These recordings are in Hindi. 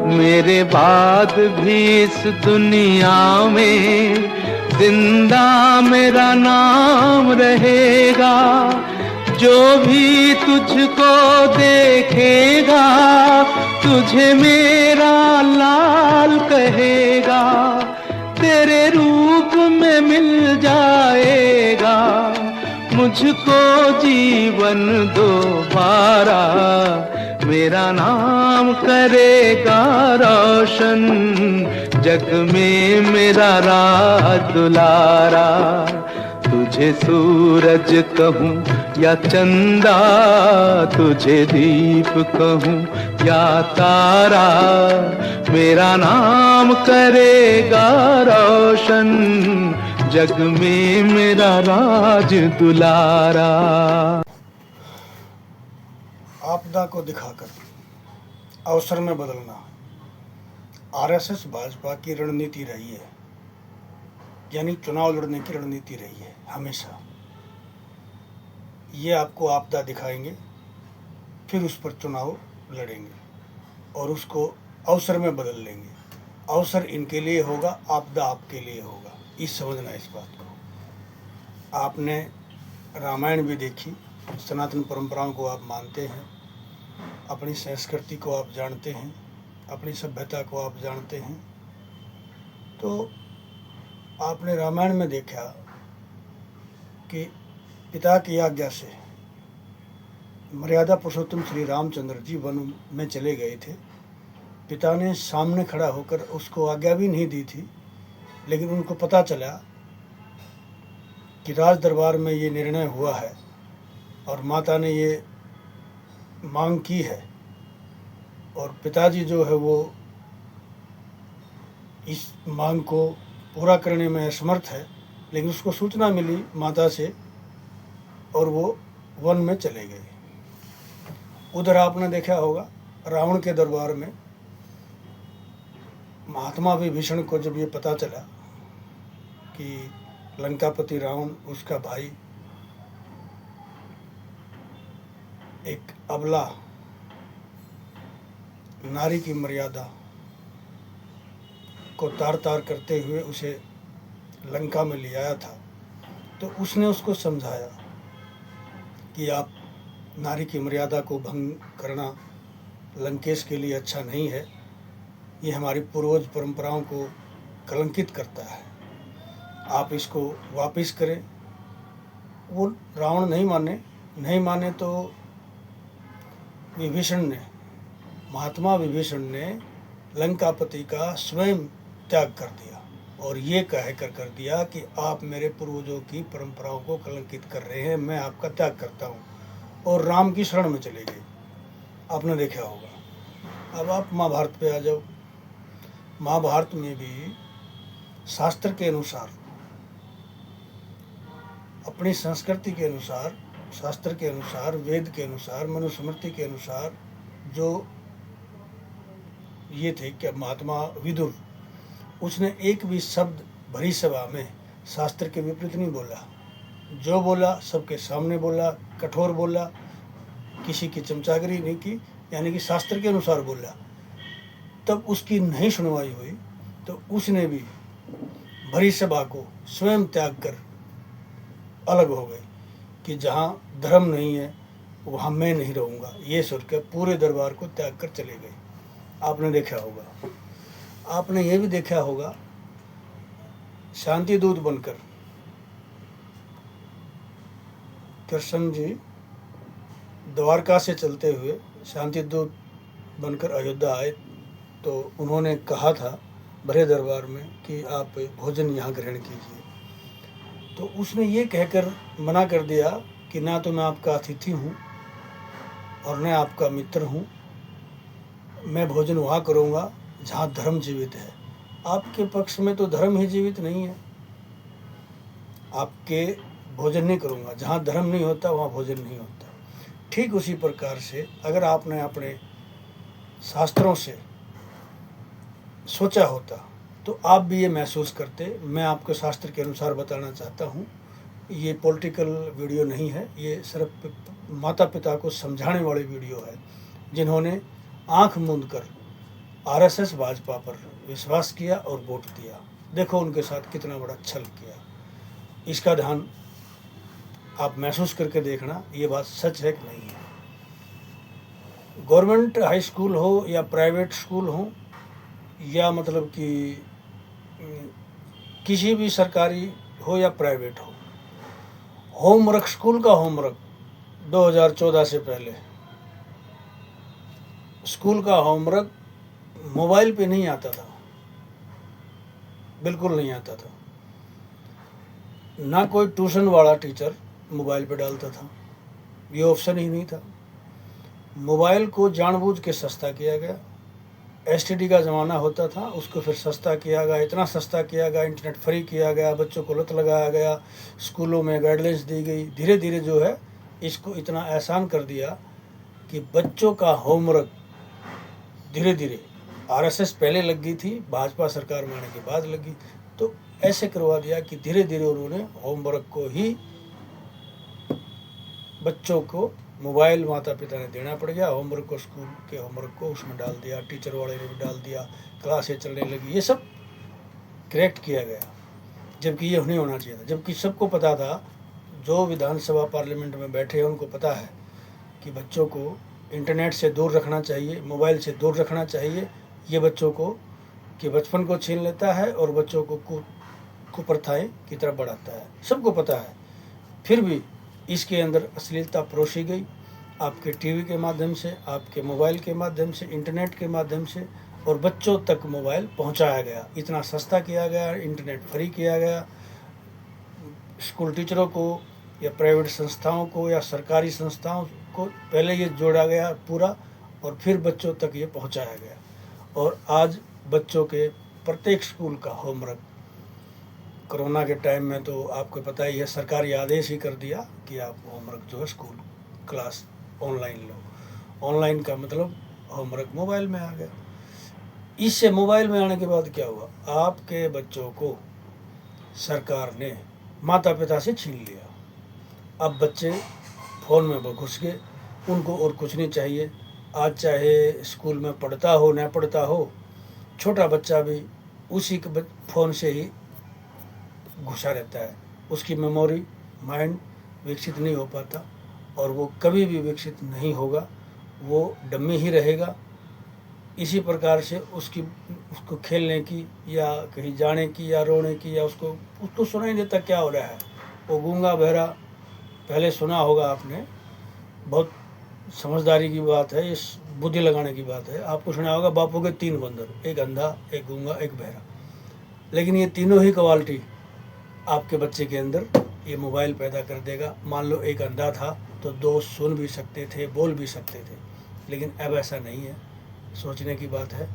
मेरे बाद भी इस दुनिया में जिंदा मेरा नाम रहेगा। जो भी तुझको देखेगा तुझे मेरा लाल कहेगा। तेरे रूप में मिल जाएगा मुझको जीवन दोबारा। मेरा नाम करेगा रोशन जग में मेरा राज दुलारा। तुझे सूरज कहूँ या चंदा, तुझे दीप कहूँ या तारा, मेरा नाम करेगा रोशन जग में मेरा राज दुलारा। आपदा को दिखाकर अवसर में बदलना आरएसएस भाजपा की रणनीति रही है, यानी चुनाव लड़ने की रणनीति रही है हमेशा। ये आपको आपदा दिखाएंगे, फिर उस पर चुनाव लड़ेंगे और उसको अवसर में बदल लेंगे। अवसर इनके लिए होगा, आपदा आपके लिए होगा। इस समझना इस बात को। आपने रामायण भी देखी, सनातन परंपराओं को आप मानते हैं, अपनी संस्कृति को आप जानते हैं, अपनी सभ्यता को आप जानते हैं, तो आपने रामायण में देखा कि पिता की आज्ञा से मर्यादा पुरुषोत्तम श्री रामचंद्र जी वन में चले गए थे। पिता ने सामने खड़ा होकर उसको आज्ञा भी नहीं दी थी, लेकिन उनको पता चला कि राज दरबार में ये निर्णय हुआ है और माता ने ये मांग की है और पिताजी जो है वो इस मांग को पूरा करने में असमर्थ है। लेकिन उसको सूचना मिली माता से और वो वन में चले गए। उधर आपने देखा होगा रावण के दरबार में महात्मा विभीषण को जब ये पता चला कि लंकापति रावण, उसका भाई एक अबला नारी की मर्यादा को तार तार करते हुए उसे लंका में ले आया था, तो उसने उसको समझाया कि आप नारी की मर्यादा को भंग करना लंकेश के लिए अच्छा नहीं है, ये हमारी पूर्वज परंपराओं को कलंकित करता है, आप इसको वापस करें। वो रावण नहीं माने तो विभीषण ने, महात्मा विभीषण ने लंकापति का स्वयं त्याग कर दिया और ये कर दिया कि आप मेरे पूर्वजों की परंपराओं को कलंकित कर रहे हैं, मैं आपका त्याग करता हूँ, और राम की शरण में चले गए। आपने देखा होगा। अब आप महाभारत पे आ जाओ। महाभारत में भी शास्त्र के अनुसार, अपनी संस्कृति के अनुसार, शास्त्र के अनुसार, वेद के अनुसार, मनुस्मृति के अनुसार जो ये थे कि महात्मा विदुर, उसने एक भी शब्द भरी सभा में शास्त्र के विपरीत नहीं बोला। जो बोला सबके सामने बोला, कठोर बोला, किसी की चमचागिरी नहीं की, यानी कि शास्त्र के अनुसार बोला। तब उसकी नहीं सुनवाई हुई तो उसने भी भरी सभा को स्वयं त्याग कर अलग हो गए कि जहाँ धर्म नहीं है वहाँ मैं नहीं रहूँगा, ये सोच कर पूरे दरबार को त्याग कर चले गए। आपने देखा होगा। आपने ये भी देखा होगा, शांति दूत बनकर कृष्ण जी द्वारका से चलते हुए शांति दूत बनकर अयोध्या आए, तो उन्होंने कहा था भरे दरबार में कि आप भोजन यहाँ ग्रहण कीजिए। तो उसने ये कहकर मना कर दिया कि ना तो मैं आपका अतिथि हूँ और न आपका मित्र हूँ, मैं भोजन वहाँ करूँगा जहाँ धर्म जीवित है। आपके पक्ष में तो धर्म ही जीवित नहीं है, आपके भोजन नहीं करूँगा। जहाँ धर्म नहीं होता वहाँ भोजन नहीं होता। ठीक उसी प्रकार से अगर आपने अपने शास्त्रों से सोचा होता तो आप भी ये महसूस करते। मैं आपको शास्त्र के अनुसार बताना चाहता हूँ, ये पॉलिटिकल वीडियो नहीं है, ये सिर्फ माता पिता को समझाने वाली वीडियो है, जिन्होंने आँख मूंद कर आरएसएस भाजपा पर विश्वास किया और वोट दिया। देखो उनके साथ कितना बड़ा छल किया। इसका ध्यान आप महसूस करके देखना, ये बात सच है कि नहीं है। गवर्नमेंट हाई स्कूल हो या प्राइवेट स्कूल हो या मतलब कि किसी भी सरकारी हो या प्राइवेट हो, होमवर्क, स्कूल का होमवर्क 2014 से पहले स्कूल का होमवर्क मोबाइल पे नहीं आता था, बिल्कुल नहीं आता था। ना कोई ट्यूशन वाला टीचर मोबाइल पे डालता था, ये ऑप्शन ही नहीं था। मोबाइल को जानबूझ के सस्ता किया गया। एसटीडी का ज़माना होता था, उसको फिर सस्ता किया गया, इतना सस्ता किया गया, इंटरनेट फ्री किया गया, बच्चों को लत लगाया गया, स्कूलों में गाइडलाइंस दी गई। धीरे धीरे जो है इसको इतना आसान कर दिया कि बच्चों का होमवर्क धीरे धीरे, आरएसएस पहले लग गई थी, भाजपा सरकार में आने के बाद लगी, तो ऐसे करवा दिया कि धीरे धीरे उन्होंने होमवर्क को ही बच्चों को मोबाइल माता पिता ने देना पड़ गया। होमवर्क को, स्कूल के होमवर्क को उसमें डाल दिया, टीचर वाले ने भी डाल दिया, क्लासें चलने लगी, ये सब करेक्ट किया गया, जबकि ये नहीं होना चाहिए था। जबकि सबको पता था, जो विधानसभा पार्लियामेंट में बैठे हैं उनको पता है कि बच्चों को इंटरनेट से दूर रखना चाहिए, मोबाइल से दूर रखना चाहिए। ये बच्चों को कि बचपन को छीन लेता है और बच्चों को कुप्रथाएं की तरफ बढ़ाता है, सबको पता है। फिर भी इसके अंदर अश्लीलता परोसी गई, आपके टीवी के माध्यम से, आपके मोबाइल के माध्यम से, इंटरनेट के माध्यम से, और बच्चों तक मोबाइल पहुंचाया गया। इतना सस्ता किया गया, इंटरनेट फ्री किया गया। स्कूल टीचरों को या प्राइवेट संस्थाओं को या सरकारी संस्थाओं को पहले ये जोड़ा गया पूरा, और फिर बच्चों तक ये पहुंचाया गया। और आज बच्चों के प्रत्येक स्कूल का होमवर्क, कोरोना के टाइम में तो आपको पता ही है, सरकारी आदेश ही कर दिया कि आप होमवर्क जो है स्कूल क्लास ऑनलाइन लो। ऑनलाइन का मतलब होमवर्क मोबाइल में आ गया। इससे मोबाइल में आने के बाद क्या हुआ, आपके बच्चों को सरकार ने माता पिता से छीन लिया। अब बच्चे फ़ोन में घुस गए, उनको और कुछ नहीं चाहिए। आज चाहे स्कूल में पढ़ता हो न पढ़ता हो, छोटा बच्चा भी उसी के फ़ोन से ही घुसा रहता है। उसकी मेमोरी, माइंड विकसित नहीं हो पाता, और वो कभी भी विकसित नहीं होगा, वो डम्मी ही रहेगा। इसी प्रकार से उसको खेलने की या कहीं जाने की या रोने की या उसको सुनाई देता क्या हो रहा है। वो गूंगा बहरा, पहले सुना होगा आपने, बहुत समझदारी की बात है, इस बुद्धि लगाने की बात है। आपको सुना होगा बापू के 3 बंदर, एक अंधा, एक गूंगा, एक बहरा। लेकिन ये तीनों ही क्वालिटी आपके बच्चे के अंदर ये मोबाइल पैदा कर देगा। मान लो एक अंधा था तो 2 सुन भी सकते थे, बोल भी सकते थे, लेकिन अब ऐसा नहीं है। सोचने की बात है।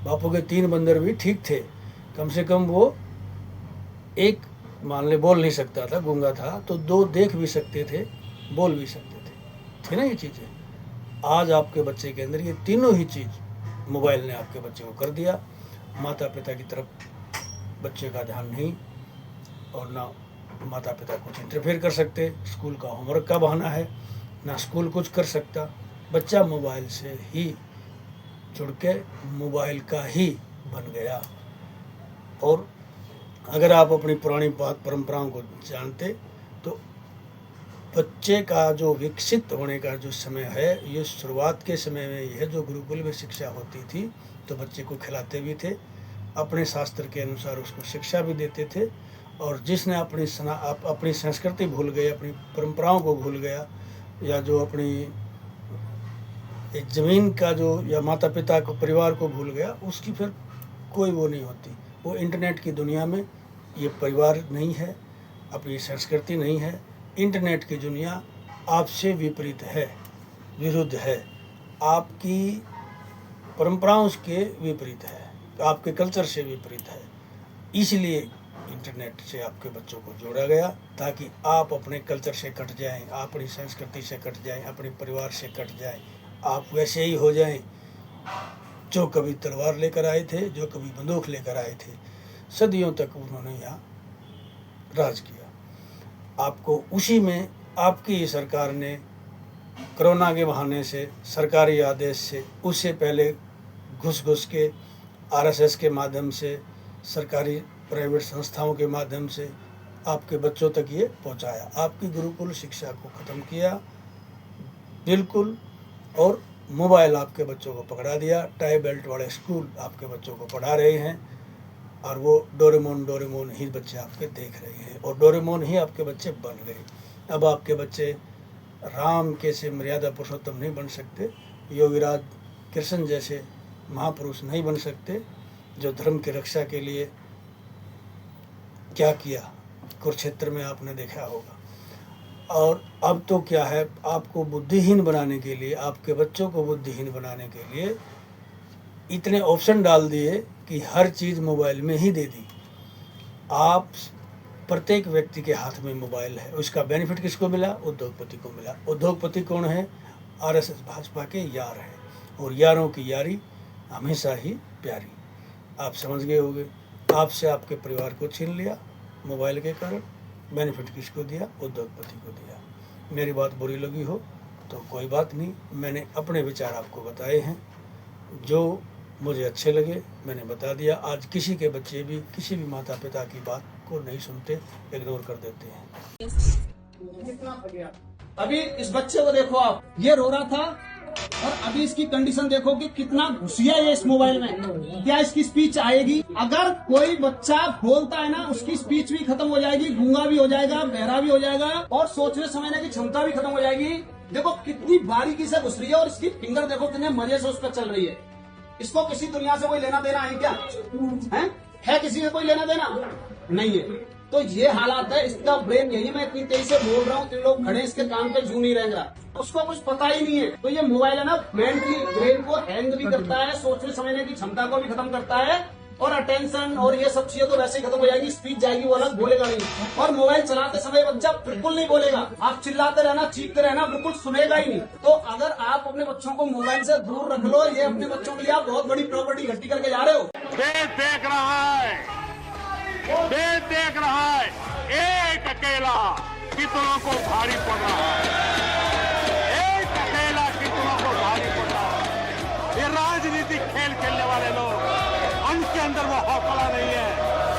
बापू के 3 बंदर भी ठीक थे, कम से कम वो एक मान ले बोल नहीं सकता था, गूंगा था, तो 2 देख भी सकते थे, बोल भी सकते थे ना ये चीज़ें। आज आपके बच्चे के अंदर ये तीनों ही चीज़ मोबाइल ने आपके बच्चे को कर दिया। माता पिता की तरफ बच्चे का ध्यान नहीं, और ना माता पिता कुछ इंटरफेयर कर सकते। स्कूल का होमवर्क का बहाना है, ना स्कूल कुछ कर सकता। बच्चा मोबाइल से ही जुड़ के मोबाइल का ही बन गया। और अगर आप अपनी पुरानी परंपराओं को जानते तो बच्चे का जो विकसित होने का जो समय है, ये शुरुआत के समय में यह जो गुरुकुल में शिक्षा होती थी, तो बच्चे को खिलाते भी थे, अपने शास्त्र के अनुसार उसको शिक्षा भी देते थे। और जिसने अपनी संस्कृति भूल गया, अपनी परंपराओं को भूल गया, या जो अपनी एक ज़मीन का जो या माता पिता को, परिवार को भूल गया, उसकी फिर कोई वो नहीं होती। वो इंटरनेट की दुनिया में ये परिवार नहीं है, अपनी संस्कृति नहीं है। इंटरनेट की दुनिया आपसे विपरीत है, विरुद्ध है, आपकी परंपराओं के विपरीत है, आपके कल्चर से विपरीत है। इसलिए इंटरनेट से आपके बच्चों को जोड़ा गया, ताकि आप अपने कल्चर से कट जाएं, अपनी संस्कृति से कट जाएं, अपने परिवार से कट जाएं, आप वैसे ही हो जाएं जो कभी तलवार लेकर आए थे, जो कभी बंदूक लेकर आए थे। सदियों तक उन्होंने यहाँ राज किया। आपको उसी में आपकी ही सरकार ने कोरोना के बहाने से, सरकारी आदेश से, उससे पहले घुस के आरएसएस के माध्यम से, सरकारी प्राइवेट संस्थाओं के माध्यम से आपके बच्चों तक ये पहुंचाया, आपकी गुरुकुल शिक्षा को ख़त्म किया बिल्कुल, और मोबाइल आपके बच्चों को पकड़ा दिया। टाई बेल्ट वाले स्कूल आपके बच्चों को पढ़ा रहे हैं और वो डोरेमोन ही बच्चे आपके देख रहे हैं, और डोरेमोन ही आपके बच्चे बन गए। अब आपके बच्चे राम के से मर्यादा पुरुषोत्तम नहीं बन सकते, योगीराज कृष्ण जैसे महापुरुष नहीं बन सकते, जो धर्म की रक्षा के लिए क्या किया कुरुक्षेत्र में आपने देखा होगा। और अब तो क्या है, आपको बुद्धिहीन बनाने के लिए, आपके बच्चों को बुद्धिहीन बनाने के लिए इतने ऑप्शन डाल दिए कि हर चीज़ मोबाइल में ही दे दी। आप प्रत्येक व्यक्ति के हाथ में मोबाइल है, उसका बेनिफिट किसको मिला? उद्योगपति को मिला। उद्योगपति कौन है? आरएसएस भाजपा के यार हैं, और यारों की यारी हमेशा ही प्यारी। आप समझ गए होंगे। आपसे आपके परिवार को छीन लिया मोबाइल के कारण, बेनिफिट किसको दिया? उद्योगपति को दिया। मेरी बात बुरी लगी हो तो कोई बात नहीं, मैंने अपने विचार आपको बताए हैं, जो मुझे अच्छे लगे मैंने बता दिया। आज किसी के बच्चे भी किसी भी माता पिता की बात को नहीं सुनते, इग्नोर कर देते हैं। अभी इस बच्चे को देखो आप, ये रो रहा था और अभी इसकी कंडीशन देखो कि कितना घुसिया है इस मोबाइल में। क्या इसकी स्पीच आएगी? अगर कोई बच्चा बोलता है ना, उसकी स्पीच भी खत्म हो जाएगी, गूंगा भी हो जाएगा, बहरा भी हो जाएगा, और सोचने समझने की क्षमता भी खत्म हो जाएगी। देखो कितनी बारीकी से घुस रही है, और इसकी फिंगर देखो कितने मजे से उस पर चल रही है। इसको किसी दुनिया से कोई लेना देना है क्या? है किसी से कोई लेना देना? नहीं है। तो ये हालात है, इसका ब्रेन यही, मैं इतनी तेजी से बोल रहा हूँ, तीन लोग खड़े इसके कान पे जू नहीं रह रहा, उसको कुछ पता ही नहीं है। तो ये मोबाइल है ना, ब्रेन को हैंग भी करता है, सोचने समझने की क्षमता को भी खत्म करता है, और अटेंशन और ये सब चीजें तो वैसे ही खत्म हो जाएगी। स्पीच जाएगी, वो अलग, बोलेगा नहीं। और मोबाइल चलाते समय बच्चा बिल्कुल नहीं बोलेगा, आप चिल्लाते रहना, चीखते रहना, बिल्कुल सुनेगा ही नहीं। तो अगर आप अपने बच्चों को मोबाइल से दूर रख लो, ये अपने बच्चों के लिए आप बहुत बड़ी प्रॉपर्टी इकट्ठी करके जा रहे हो। देश देख रहा है, देश देख रहा है, एक अकेला कितनों को भारी पड़ रहा है, एक अकेला कितनों को भारी पड़ रहा है। ये राजनीतिक खेल खेलने वाले लोग, उनके अंदर वो हौसला नहीं है,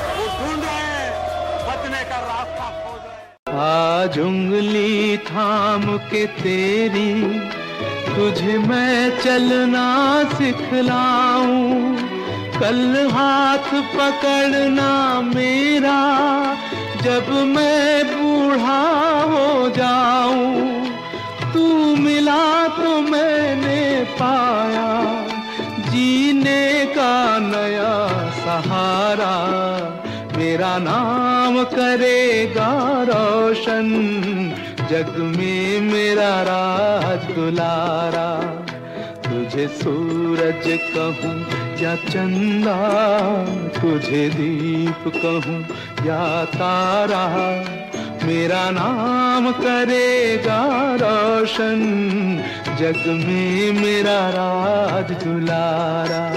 वो ढूंढ रहे हैं बचने का रास्ता खोज रहे हैं। आज उंगली थाम के तेरी तुझे मैं चलना सिखलाऊं, कल हाथ पकड़ना मेरा जब मैं बूढ़ा हो जाऊं। तू मिला तो मैंने पाया जीने का नया सहारा, मेरा नाम करेगा रोशन, जग में मेरा राज दुलारा। तुझे सूरज कहूँ या चंदा, तुझे दीप कहूँ या तारा, मेरा नाम करेगा रोशन, जग में मेरा राज दुलारा।